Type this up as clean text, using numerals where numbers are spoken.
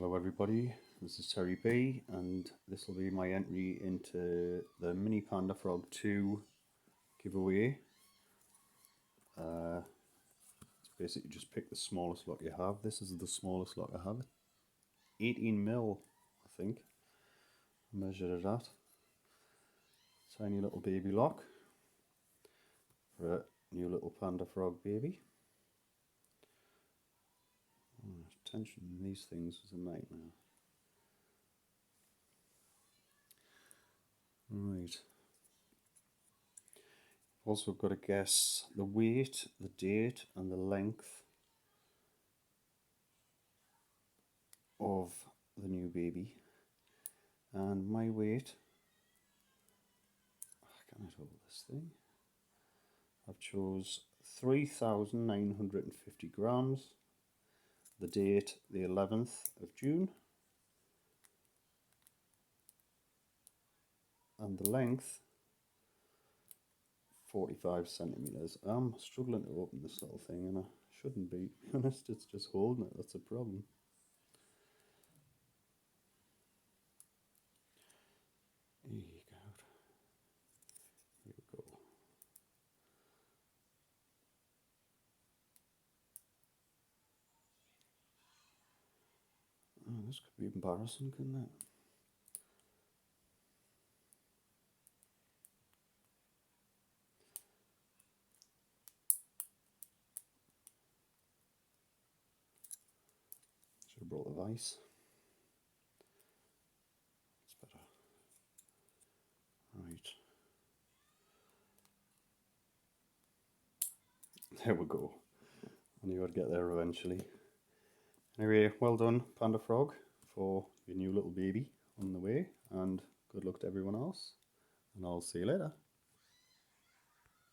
Hello everybody, this is Terry B and this will be my entry into the Mini Panda Frog 2 giveaway. It's basically just pick the smallest lot you have. This is the smallest lot I have. 18mm, I think. Measure it at. Tiny little baby lock for a new little panda frog baby. Tension in these things is a nightmare. Right. Also got to guess the weight, the date and the length of the new baby. And my weight, can I hold this thing? I've chose 3,950 grams. The date, the 11th of June. And the length, 45 centimeters. I'm struggling to open this little thing and I shouldn't be, to be honest, it's just holding it, that's a problem. Here we go. Oh, this could be embarrassing, couldn't it? Should have brought the vice. It's better. Right. There we go. I knew I'd get there eventually. Anyway, well done, Panda Frog, for your new little baby on the way, and good luck to everyone else, and I'll see you later.